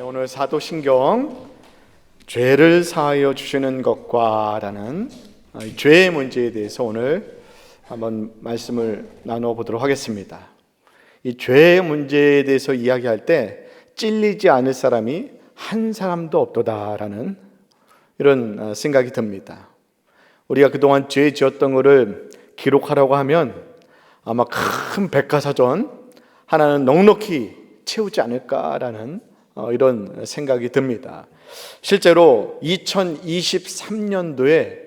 오늘 사도신경 죄를 사하여 주시는 것과 라는 죄의 문제에 대해서 오늘 한번 말씀을 나누어 보도록 하겠습니다. 이 죄의 문제에 대해서 이야기할 때 찔리지 않을 사람이 한 사람도 없도다라는 이런 생각이 듭니다. 우리가 그동안 죄 지었던 것을 기록하라고 하면 아마 큰 백과사전 하나는 넉넉히 채우지 않을까라는 이런 생각이 듭니다. 실제로 2023년도에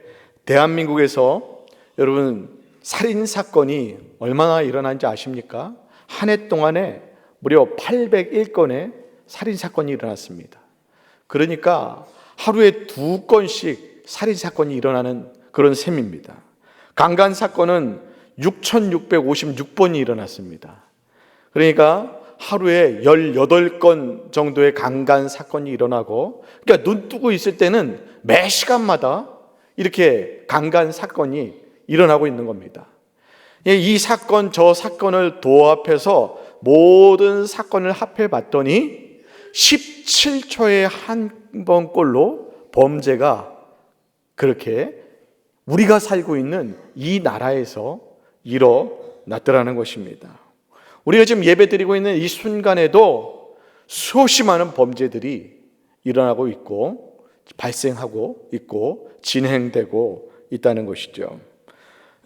대한민국에서 여러분 살인사건이 얼마나 일어난지 아십니까? 한 해 동안에 무려 801건의 살인사건이 일어났습니다. 그러니까 하루에 2건씩 살인사건이 일어나는 그런 셈입니다. 강간사건은 6,656번이 일어났습니다. 그러니까 하루에 18건 정도의 강간 사건이 일어나고, 그러니까 눈 뜨고 있을 때는 매 시간마다 이렇게 강간 사건이 일어나고 있는 겁니다. 이 사건 저 사건을 도합해서 모든 사건을 합해 봤더니 17초에 한 번꼴로 범죄가 그렇게 우리가 살고 있는 이 나라에서 일어났더라는 것입니다. 우리가 지금 예배드리고 있는 이 순간에도 수없이 많은 범죄들이 일어나고 있고 발생하고 있고 진행되고 있다는 것이죠.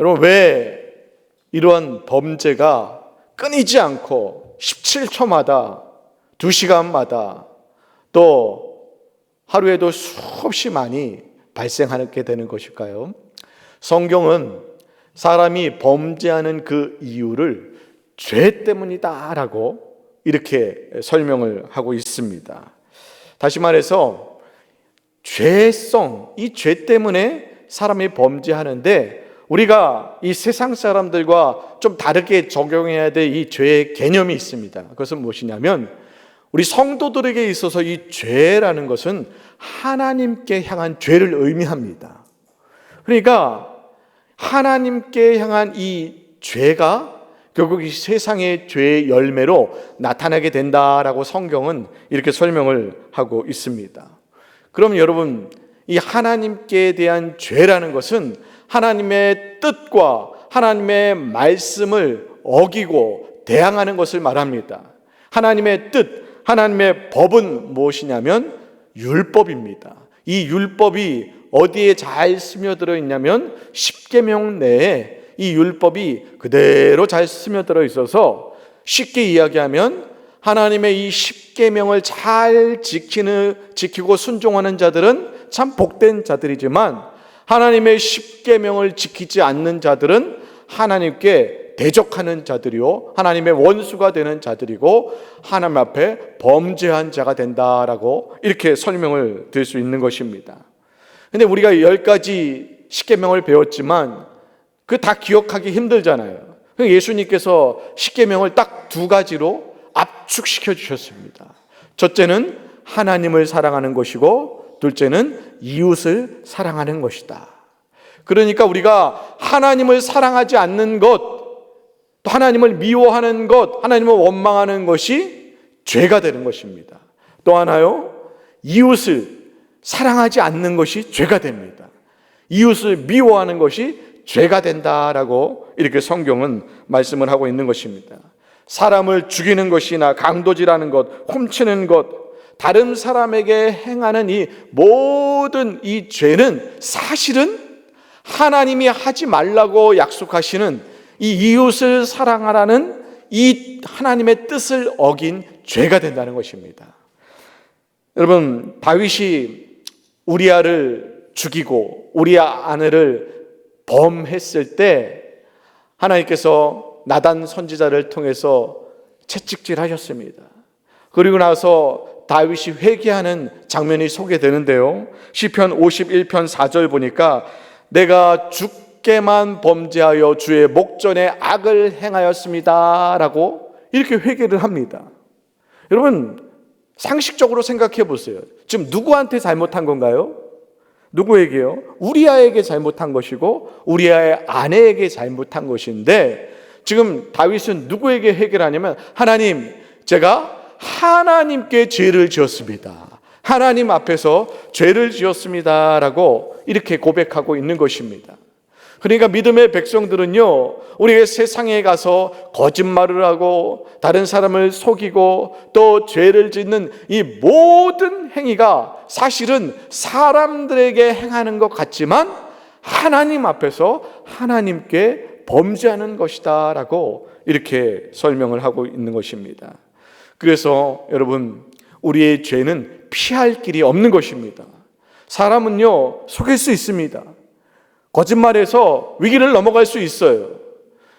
여러분, 왜 이러한 범죄가 끊이지 않고 17초마다 2시간마다 또 하루에도 수없이 많이 발생하게 되는 것일까요? 성경은 사람이 범죄하는 그 이유를 죄 때문이다라고 이렇게 설명을 하고 있습니다. 다시 말해서 죄성, 이 죄 때문에 사람이 범죄하는데 우리가 이 세상 사람들과 좀 다르게 적용해야 될 이 죄의 개념이 있습니다. 그것은 무엇이냐면 우리 성도들에게 있어서 이 죄라는 것은 하나님께 향한 죄를 의미합니다. 그러니까 하나님께 향한 이 죄가 결국 이 세상의 죄의 열매로 나타나게 된다라고 성경은 이렇게 설명을 하고 있습니다. 그럼 여러분, 이 하나님께 대한 죄라는 것은 하나님의 뜻과 하나님의 말씀을 어기고 대항하는 것을 말합니다. 하나님의 뜻, 하나님의 법은 무엇이냐면 율법입니다. 이 율법이 어디에 잘 스며들어 있냐면 십계명 내에 이 율법이 그대로 잘 스며들어 있어서 쉽게 이야기하면 하나님의 이 십계명을 잘 지키고 순종하는 자들은 참 복된 자들이지만 하나님의 십계명을 지키지 않는 자들은 하나님께 대적하는 자들이요 하나님의 원수가 되는 자들이고 하나님 앞에 범죄한 자가 된다라고 이렇게 설명을 드릴 수 있는 것입니다. 근데 우리가 10가지 십계명을 배웠지만 그 다 기억하기 힘들잖아요. 예수님께서 십계명을 딱 2가지로 압축시켜 주셨습니다. 첫째는 하나님을 사랑하는 것이고 둘째는 이웃을 사랑하는 것이다. 그러니까 우리가 하나님을 사랑하지 않는 것, 또 하나님을 미워하는 것, 하나님을 원망하는 것이 죄가 되는 것입니다. 또 하나요, 이웃을 사랑하지 않는 것이 죄가 됩니다. 이웃을 미워하는 것이 죄가 된다라고 이렇게 성경은 말씀을 하고 있는 것입니다. 사람을 죽이는 것이나 강도질하는 것, 훔치는 것, 다른 사람에게 행하는 이 모든 이 죄는 사실은 하나님이 하지 말라고 약속하시는 이 이웃을 사랑하라는 이 하나님의 뜻을 어긴 죄가 된다는 것입니다. 여러분, 다윗이 우리아를 죽이고 우리아 아내를 범했을 때 하나님께서 나단 선지자를 통해서 채찍질하셨습니다. 그리고 나서 다윗이 회개하는 장면이 소개되는데요, 시편 51편 4절 보니까 내가 주께만 범죄하여 주의 목전에 악을 행하였습니다 라고 이렇게 회개를 합니다. 여러분, 상식적으로 생각해 보세요. 지금 누구한테 잘못한 건가요? 누구에게요? 우리아에게 잘못한 것이고 우리아의 아내에게 잘못한 것인데 지금 다윗은 누구에게 회개를 하냐면 하나님, 제가 하나님께 죄를 지었습니다. 하나님 앞에서 죄를 지었습니다라고 이렇게 고백하고 있는 것입니다. 그러니까 믿음의 백성들은요, 우리가 세상에 가서 거짓말을 하고 다른 사람을 속이고 또 죄를 짓는 이 모든 행위가 사실은 사람들에게 행하는 것 같지만 하나님 앞에서 하나님께 범죄하는 것이다 라고 이렇게 설명을 하고 있는 것입니다. 그래서 여러분, 우리의 죄는 피할 길이 없는 것입니다. 사람은요, 속일 수 있습니다. 거짓말해서 위기를 넘어갈 수 있어요.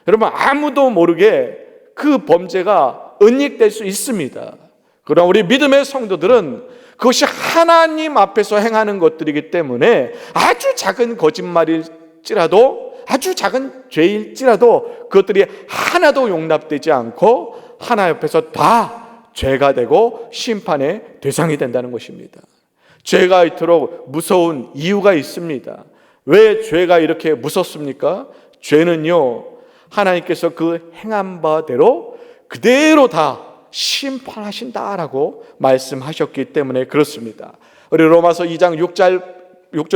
여러분, 아무도 모르게 그 범죄가 은닉될 수 있습니다. 그러나 우리 믿음의 성도들은 그것이 하나님 앞에서 행하는 것들이기 때문에 아주 작은 거짓말일지라도, 아주 작은 죄일지라도 그것들이 하나도 용납되지 않고 하나님 앞에서 다 죄가 되고 심판의 대상이 된다는 것입니다. 죄가 이토록 무서운 이유가 있습니다. 왜 죄가 이렇게 무섭습니까? 죄는요, 하나님께서 그 행한 바대로 그대로 다 심판하신다라고 말씀하셨기 때문에 그렇습니다. 우리 로마서 2장 6절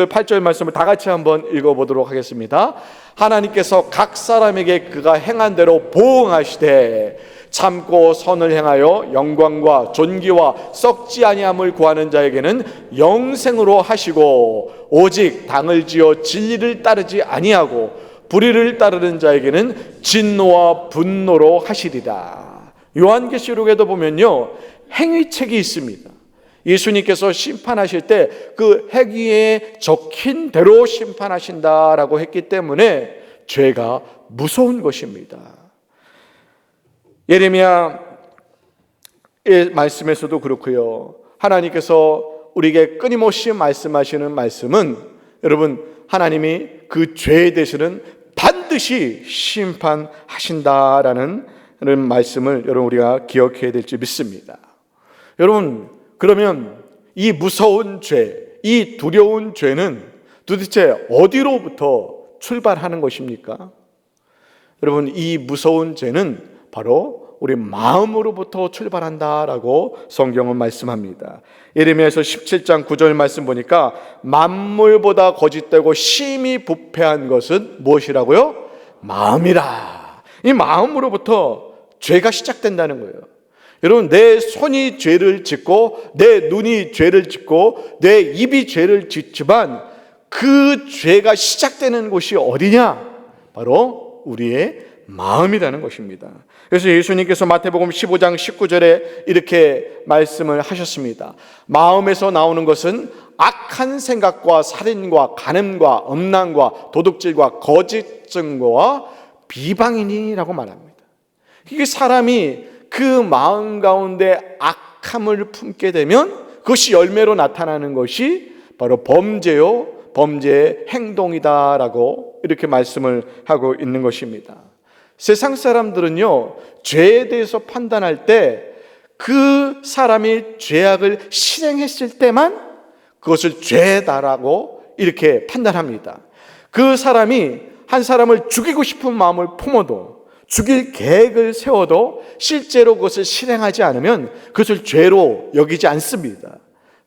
8절 말씀을 다 같이 한번 읽어보도록 하겠습니다. 하나님께서 각 사람에게 그가 행한 대로 보응하시되 참고 선을 행하여 영광과 존귀와 썩지 아니함을 구하는 자에게는 영생으로 하시고 오직 당을 지어 진리를 따르지 아니하고 불의를 따르는 자에게는 진노와 분노로 하시리라. 요한계시록에도 보면요, 행위책이 있습니다. 예수님께서 심판하실 때 그 행위에 적힌 대로 심판하신다라고 했기 때문에 죄가 무서운 것입니다. 예레미야의 말씀에서도 그렇고요, 하나님께서 우리에게 끊임없이 말씀하시는 말씀은 여러분, 하나님이 그 죄에 대해서는 반드시 심판하신다라는 말씀을 여러분 우리가 기억해야 될지 믿습니다. 여러분, 그러면 이 무서운 죄, 이 두려운 죄는 도대체 어디로부터 출발하는 것입니까? 여러분, 이 무서운 죄는 바로 우리 마음으로부터 출발한다라고 성경은 말씀합니다. 예레미야서 17장 9절 말씀 보니까 만물보다 거짓되고 심히 부패한 것은 무엇이라고요? 마음이라. 이 마음으로부터 죄가 시작된다는 거예요. 여러분, 내 손이 죄를 짓고 내 눈이 죄를 짓고 내 입이 죄를 짓지만 그 죄가 시작되는 곳이 어디냐? 바로 우리의 마음이라는 것입니다. 그래서 예수님께서 마태복음 15장 19절에 이렇게 말씀을 하셨습니다. 마음에서 나오는 것은 악한 생각과 살인과 간음과 음란과 도둑질과 거짓 증거와 비방이니라고 말합니다. 이게 사람이 그 마음 가운데 악함을 품게 되면 그것이 열매로 나타나는 것이 바로 범죄요, 범죄의 행동이다라고 이렇게 말씀을 하고 있는 것입니다. 세상 사람들은요, 죄에 대해서 판단할 때 그 사람이 죄악을 실행했을 때만 그것을 죄다라고 이렇게 판단합니다. 그 사람이 한 사람을 죽이고 싶은 마음을 품어도, 죽일 계획을 세워도 실제로 그것을 실행하지 않으면 그것을 죄로 여기지 않습니다.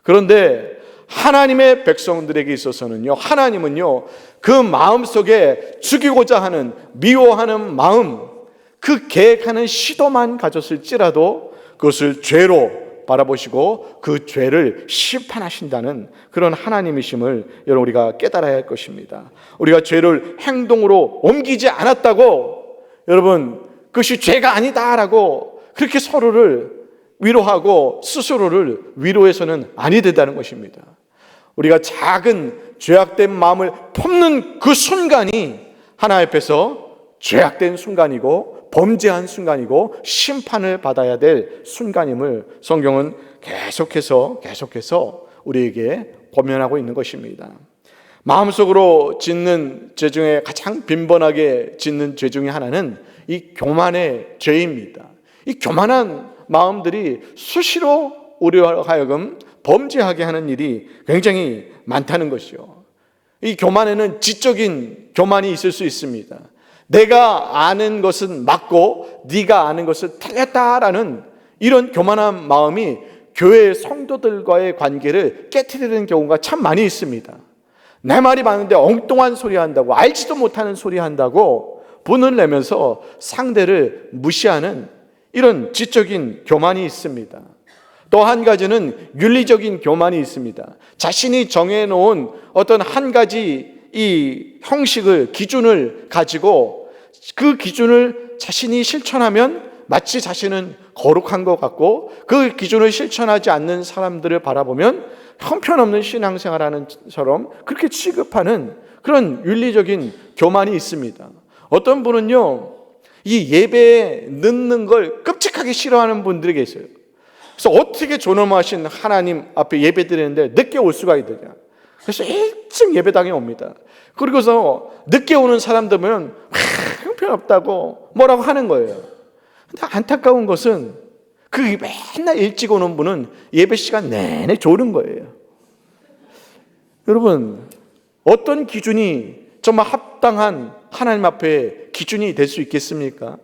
그런데 하나님의 백성들에게 있어서는요, 하나님은요, 그 마음속에 죽이고자 하는, 미워하는 마음, 그 계획하는 시도만 가졌을지라도 그것을 죄로 바라보시고 그 죄를 심판하신다는 그런 하나님이심을 여러분 우리가 깨달아야 할 것입니다. 우리가 죄를 행동으로 옮기지 않았다고 여러분 그것이 죄가 아니다라고 그렇게 서로를 위로하고 스스로를 위로해서는 아니 된다는 것입니다. 우리가 작은 죄악된 마음을 품는 그 순간이 하나님 앞에서 죄악된 순간이고 범죄한 순간이고 심판을 받아야 될 순간임을 성경은 계속해서 우리에게 권면하고 있는 것입니다. 마음속으로 짓는 죄 중에 가장 빈번하게 짓는 죄 중에 하나는 이 교만의 죄입니다. 이 교만한 마음들이 수시로 우리로 하여금 범죄하게 하는 일이 굉장히 많다는 것이죠. 이 교만에는 지적인 교만이 있을 수 있습니다. 내가 아는 것은 맞고 네가 아는 것은 틀렸다라는 이런 교만한 마음이 교회 성도들과의 관계를 깨트리는 경우가 참 많이 있습니다. 내 말이 많은데 엉뚱한 소리 한다고, 알지도 못하는 소리 한다고 분을 내면서 상대를 무시하는 이런 지적인 교만이 있습니다. 또 한 가지는 윤리적인 교만이 있습니다. 자신이 정해놓은 어떤 한 가지 이 형식을, 기준을 가지고 그 기준을 자신이 실천하면 마치 자신은 거룩한 것 같고, 그 기준을 실천하지 않는 사람들을 바라보면 형편없는 신앙생활하는 것처럼 그렇게 취급하는 그런 윤리적인 교만이 있습니다. 어떤 분은요, 이 예배에 늦는 걸 끔찍하게 싫어하는 분들이 계세요. 그래서 어떻게 존엄하신 하나님 앞에 예배 드리는데 늦게 올 수가 있느냐. 그래서 일찍 예배당에 옵니다. 그리고서 늦게 오는 사람들 보면 형편없다고 뭐라고 하는 거예요. 근데 안타까운 것은 그 맨날 일찍 오는 분은 예배 시간 내내 조는 거예요. 여러분, 어떤 기준이 정말 합당한 하나님 앞에 기준이 될 수 있겠습니까?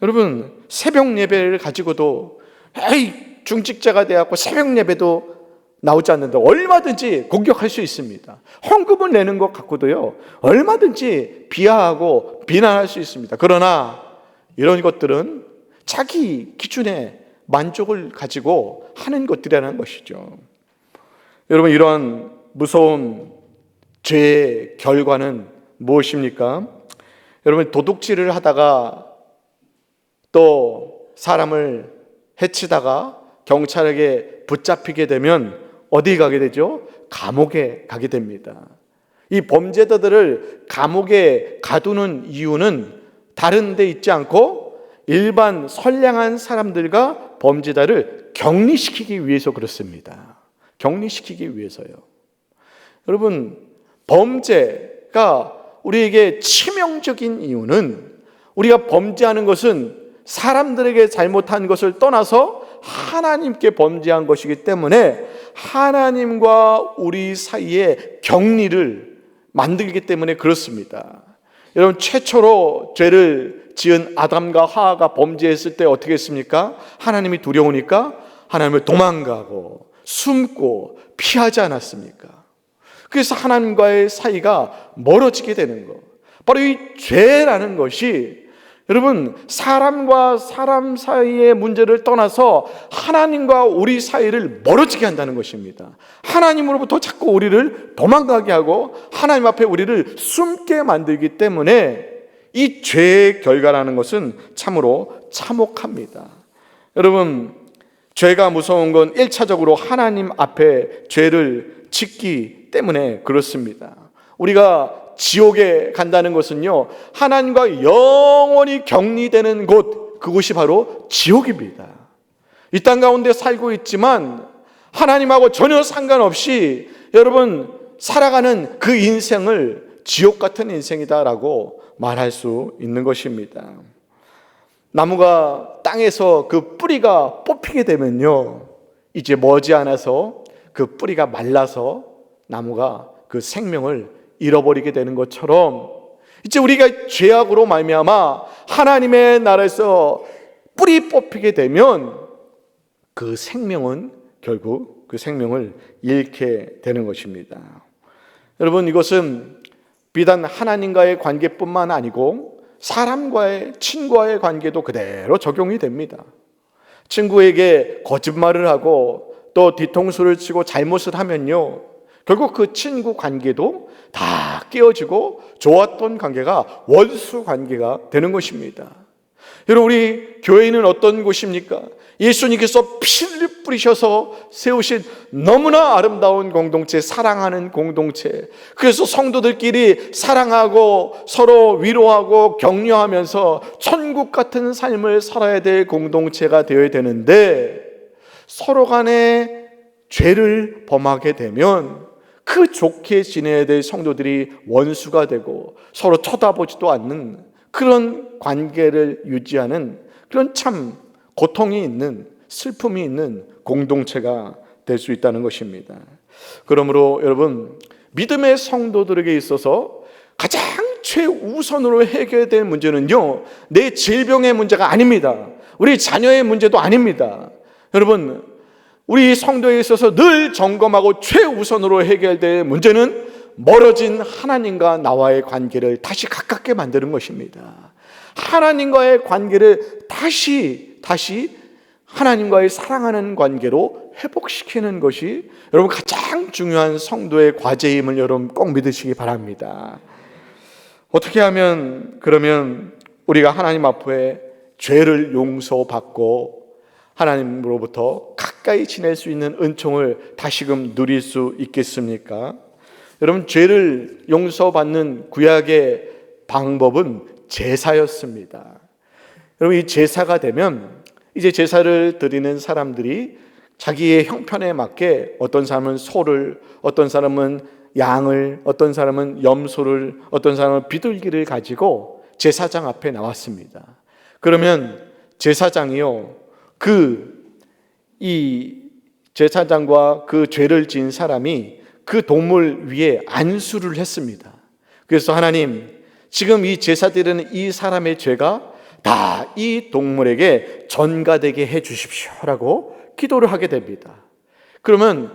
여러분, 새벽 예배를 가지고도 중직자가 되었고 새벽 예배도 나오지 않는데 얼마든지 공격할 수 있습니다. 헌금을 내는 것 갖고도요, 얼마든지 비하하고 비난할 수 있습니다. 그러나 이런 것들은 자기 기준에 만족을 가지고 하는 것들이라는 것이죠. 여러분, 이런 무서운 죄의 결과는 무엇입니까? 여러분, 도둑질을 하다가 또 사람을 해치다가 경찰에게 붙잡히게 되면 어디 가게 되죠? 감옥에 가게 됩니다. 이 범죄자들을 감옥에 가두는 이유는 다른 데 있지 않고 일반 선량한 사람들과 범죄자를 격리시키기 위해서 그렇습니다. 격리시키기 위해서요. 여러분, 범죄가 우리에게 치명적인 이유는, 우리가 범죄하는 것은 사람들에게 잘못한 것을 떠나서 하나님께 범죄한 것이기 때문에 하나님과 우리 사이에 격리를 만들기 때문에 그렇습니다. 여러분, 최초로 죄를 지은 아담과 하와가 범죄했을 때 어떻게 했습니까? 하나님이 두려우니까 하나님을 도망가고 숨고 피하지 않았습니까? 그래서 하나님과의 사이가 멀어지게 되는 것, 바로 이 죄라는 것이 여러분, 사람과 사람 사이의 문제를 떠나서 하나님과 우리 사이를 멀어지게 한다는 것입니다. 하나님으로부터 자꾸 우리를 도망가게 하고 하나님 앞에 우리를 숨게 만들기 때문에 이 죄의 결과라는 것은 참으로 참혹합니다. 여러분, 죄가 무서운 건 1차적으로 하나님 앞에 죄를 짓기 때문에 그렇습니다. 우리가 지옥에 간다는 것은요, 하나님과 영원히 격리되는 곳, 그곳이 바로 지옥입니다. 이 땅 가운데 살고 있지만 하나님하고 전혀 상관없이 여러분 살아가는 그 인생을 지옥 같은 인생이다라고 말할 수 있는 것입니다. 나무가 땅에서 그 뿌리가 뽑히게 되면요, 이제 머지않아서 그 뿌리가 말라서 나무가 그 생명을 잃어버리게 되는 것처럼, 이제 우리가 죄악으로 말미암아 하나님의 나라에서 뿌리 뽑히게 되면 그 생명은 결국 그 생명을 잃게 되는 것입니다. 여러분, 이것은 비단 하나님과의 관계뿐만 아니고 사람과의, 친구와의 관계도 그대로 적용이 됩니다. 친구에게 거짓말을 하고 또 뒤통수를 치고 잘못을 하면요, 결국 그 친구 관계도 다 깨어지고 좋았던 관계가 원수 관계가 되는 것입니다. 여러분, 우리 교회는 어떤 곳입니까? 예수님께서 피를 뿌리셔서 세우신 너무나 아름다운 공동체, 사랑하는 공동체. 그래서 성도들끼리 사랑하고 서로 위로하고 격려하면서 천국 같은 삶을 살아야 될 공동체가 되어야 되는데, 서로 간에 죄를 범하게 되면 그 좋게 지내야 될 성도들이 원수가 되고 서로 쳐다보지도 않는 그런 관계를 유지하는 그런 참 고통이 있는, 슬픔이 있는 공동체가 될 수 있다는 것입니다. 그러므로 여러분, 믿음의 성도들에게 있어서 가장 최우선으로 해결될 문제는요, 내 질병의 문제가 아닙니다. 우리 자녀의 문제도 아닙니다. 여러분, 우리 성도에 있어서 늘 점검하고 최우선으로 해결될 문제는 멀어진 하나님과 나와의 관계를 다시 가깝게 만드는 것입니다. 하나님과의 관계를 다시 하나님과의 사랑하는 관계로 회복시키는 것이 여러분 가장 중요한 성도의 과제임을 여러분 꼭 믿으시기 바랍니다. 어떻게 하면 그러면 우리가 하나님 앞에 죄를 용서받고 하나님으로부터 가까이 지낼 수 있는 은총을 다시금 누릴 수 있겠습니까? 여러분, 죄를 용서받는 구약의 방법은 제사였습니다. 여러분, 이 제사가 되면 이제 제사를 드리는 사람들이 자기의 형편에 맞게 어떤 사람은 소를, 어떤 사람은 양을, 어떤 사람은 염소를, 어떤 사람은 비둘기를 가지고 제사장 앞에 나왔습니다. 그러면 제사장이요, 이 제사장과 그 죄를 지은 사람이 그 동물 위에 안수를 했습니다. 그래서 하나님, 지금 이 제사 드리는 이 사람의 죄가 다 이 동물에게 전가되게 해 주십시오라고 기도를 하게 됩니다. 그러면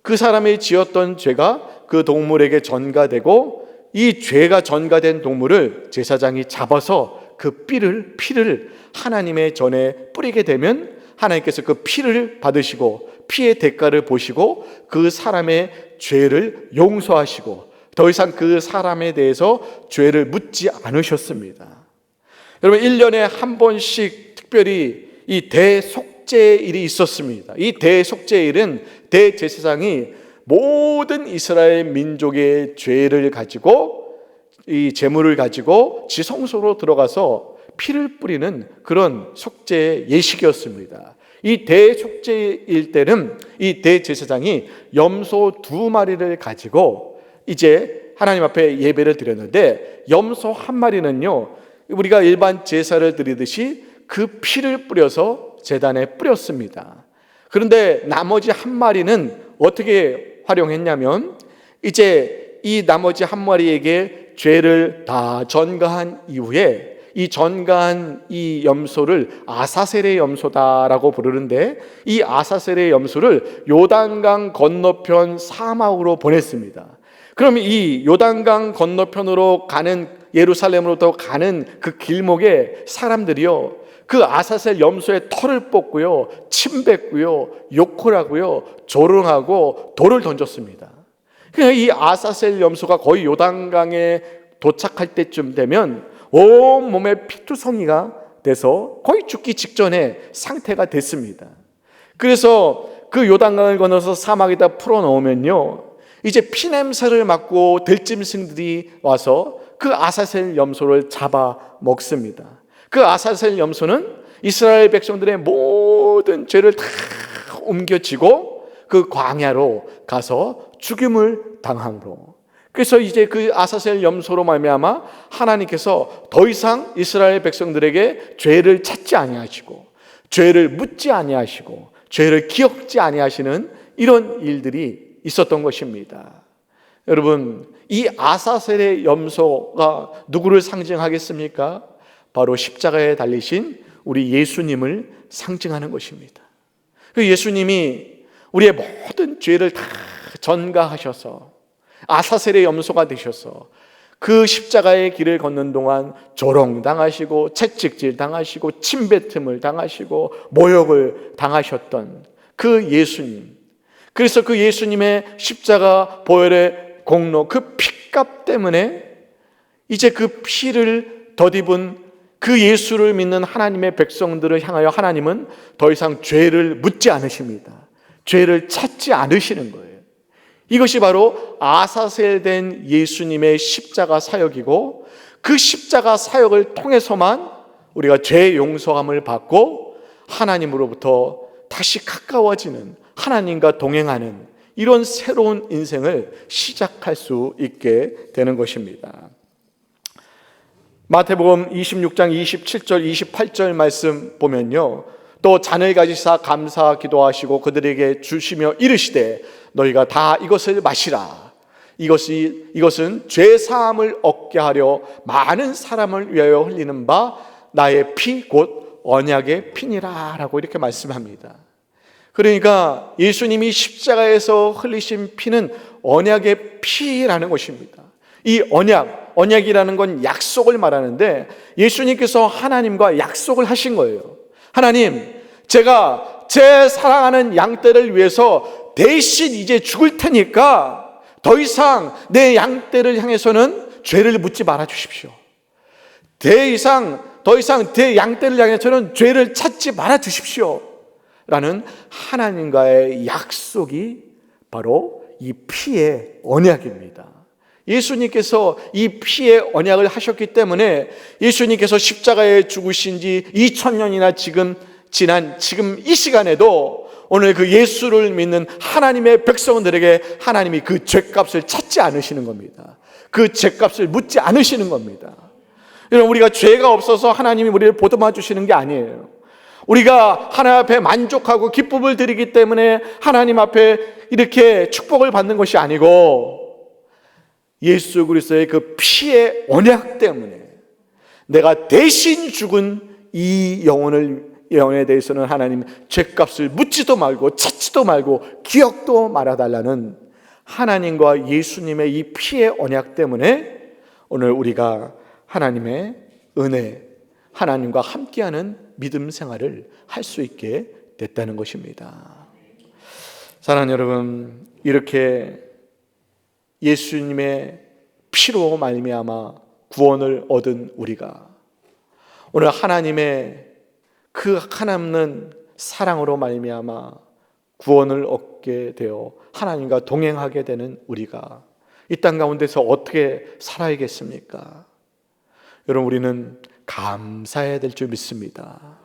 그 사람이 지었던 죄가 그 동물에게 전가되고, 이 죄가 전가된 동물을 제사장이 잡아서 그 피를 하나님의 전에 뿌리게 되면 하나님께서 그 피를 받으시고 피의 대가를 보시고 그 사람의 죄를 용서하시고 더 이상 그 사람에 대해서 죄를 묻지 않으셨습니다. 여러분, 1년에 한 번씩 특별히 이 대속죄일이 있었습니다. 이 대속죄일은 대제사장이 모든 이스라엘 민족의 죄를 가지고, 이 제물을 가지고 지성소로 들어가서 피를 뿌리는 그런 속죄 예식이었습니다. 이 대속죄일 때는 이 대제사장이 염소 2마리를 가지고 이제 하나님 앞에 예배를 드렸는데, 염소 1마리는요 우리가 일반 제사를 드리듯이 그 피를 뿌려서 제단에 뿌렸습니다. 그런데 나머지 1마리는 어떻게 활용했냐면, 이제 이 나머지 1마리에게 죄를 다 전가한 이후에 이 전가한 이 염소를 아사셀의 염소다라고 부르는데, 이 아사셀의 염소를 요단강 건너편 사막으로 보냈습니다. 그럼 이 요단강 건너편으로 가는, 예루살렘으로부터 가는 그 길목에 사람들이요 그 아사셀 염소의 털을 뽑고요, 침 뱉고요, 욕을 하고요, 조롱하고 돌을 던졌습니다. 그러니까 이 아사셀 염소가 거의 요단강에 도착할 때쯤 되면 온몸에 피투성이가 돼서 거의 죽기 직전의 상태가 됐습니다. 그래서 그 요단강을 건너서 사막에다 풀어놓으면요 이제 피냄새를 맡고 들짐승들이 와서 그 아사셀 염소를 잡아 먹습니다. 그 아사셀 염소는 이스라엘 백성들의 모든 죄를 다 옮겨지고 그 광야로 가서 죽임을 당함으로, 그래서 이제 그 아사셀 염소로 말미암아 하나님께서 더 이상 이스라엘 백성들에게 죄를 찾지 아니하시고 죄를 묻지 아니하시고 죄를 기억지 아니하시는 이런 일들이 있었던 것입니다. 여러분, 이 아사셀의 염소가 누구를 상징하겠습니까? 바로 십자가에 달리신 우리 예수님을 상징하는 것입니다. 그 예수님이 우리의 모든 죄를 다 전가하셔서 아사셀의 염소가 되셔서 그 십자가의 길을 걷는 동안 조롱당하시고 채찍질 당하시고 침뱉음을 당하시고 모욕을 당하셨던 그 예수님, 그래서 그 예수님의 십자가 보혈의 공로, 그 피값 때문에 이제 그 피를 덧입은 그 예수를 믿는 하나님의 백성들을 향하여 하나님은 더 이상 죄를 묻지 않으십니다. 죄를 찾지 않으시는 거예요. 이것이 바로 아사셀된 예수님의 십자가 사역이고, 그 십자가 사역을 통해서만 우리가 죄 용서함을 받고 하나님으로부터 다시 가까워지는, 하나님과 동행하는 이런 새로운 인생을 시작할 수 있게 되는 것입니다. 마태복음 26장 27절 28절 말씀 보면요, 또 잔을 가지사 감사 기도하시고 그들에게 주시며 이르시되 너희가 다 이것을 마시라. 이것은 죄 사함을 얻게 하려 많은 사람을 위하여 흘리는 바 나의 피 곧 언약의 피니라라고 이렇게 말씀합니다. 그러니까 예수님이 십자가에서 흘리신 피는 언약의 피라는 것입니다. 이 언약이라는 건 약속을 말하는데 예수님께서 하나님과 약속을 하신 거예요. 하나님, 제가 제 사랑하는 양떼를 위해서 대신 이제 죽을 테니까 더 이상 내 양떼를 향해서는 죄를 묻지 말아 주십시오. 더 이상 내 양떼를 향해서는 죄를 찾지 말아 주십시오. 라는 하나님과의 약속이 바로 이 피의 언약입니다. 예수님께서 이 피의 언약을 하셨기 때문에 예수님께서 십자가에 죽으신 지 2000년이나 지금 이 시간에도 오늘 그 예수를 믿는 하나님의 백성들에게 하나님이 그 죄값을 찾지 않으시는 겁니다. 그 죄값을 묻지 않으시는 겁니다. 여러분, 우리가 죄가 없어서 하나님이 우리를 보듬어 주시는 게 아니에요. 우리가 하나님 앞에 만족하고 기쁨을 드리기 때문에 하나님 앞에 이렇게 축복을 받는 것이 아니고 예수 그리스도의 그 피의 언약 때문에 내가 대신 죽은 이 영혼에 대해서는 하나님 죄값을 묻지도 말고 찾지도 말고 기억도 말아달라는 하나님과 예수님의 이 피의 언약 때문에 오늘 우리가 하나님의 은혜, 하나님과 함께하는 믿음 생활을 할 수 있게 됐다는 것입니다. 사랑하는 여러분, 이렇게 예수님의 피로 말미암아 구원을 얻은 우리가 오늘 하나님의 그 하나님은 사랑으로 말미암아 구원을 얻게 되어 하나님과 동행하게 되는 우리가 이 땅 가운데서 어떻게 살아야겠습니까? 여러분, 우리는 감사해야 될 줄 믿습니다.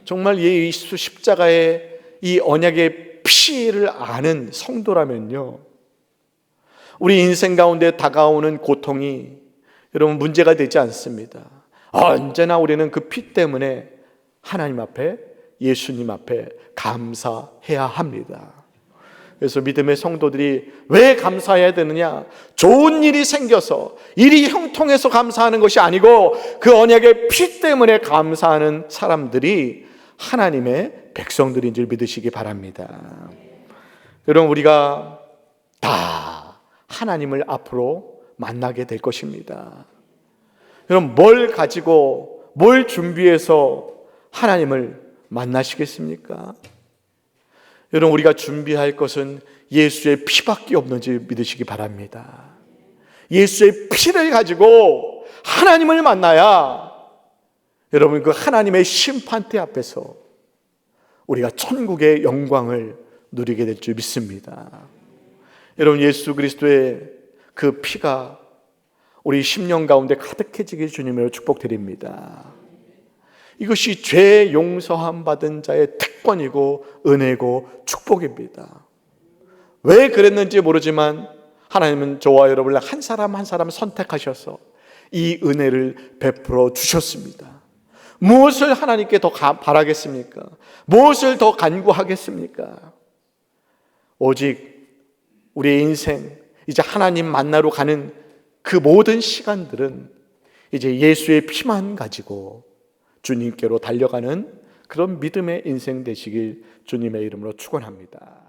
정말 예수 십자가의 이 언약의 피를 아는 성도라면요, 우리 인생 가운데 다가오는 고통이 여러분 문제가 되지 않습니다. 언제나 우리는 그 피 때문에 하나님 앞에, 예수님 앞에 감사해야 합니다. 그래서 믿음의 성도들이 왜 감사해야 되느냐? 좋은 일이 생겨서, 일이 형통해서 감사하는 것이 아니고 그 언약의 피 때문에 감사하는 사람들이 하나님의 백성들인 줄 믿으시기 바랍니다. 여러분, 우리가 다 하나님을 앞으로 만나게 될 것입니다. 여러분, 뭘 가지고, 뭘 준비해서 하나님을 만나시겠습니까? 여러분, 우리가 준비할 것은 예수의 피밖에 없는지 믿으시기 바랍니다. 예수의 피를 가지고 하나님을 만나야 여러분 그 하나님의 심판대 앞에서 우리가 천국의 영광을 누리게 될 줄 믿습니다. 여러분, 예수 그리스도의 그 피가 우리 심령 가운데 가득해지길 주님으로 축복드립니다. 이것이 죄 용서함 받은 자의 특권이고 은혜고 축복입니다. 왜 그랬는지 모르지만 하나님은 저와 여러분을 한 사람 한 사람 선택하셔서 이 은혜를 베풀어 주셨습니다. 무엇을 하나님께 더 바라겠습니까? 무엇을 더 간구하겠습니까? 오직 우리의 인생, 이제 하나님 만나러 가는 그 모든 시간들은 이제 예수의 피만 가지고 주님께로 달려가는 그런 믿음의 인생 되시길 주님의 이름으로 축원합니다.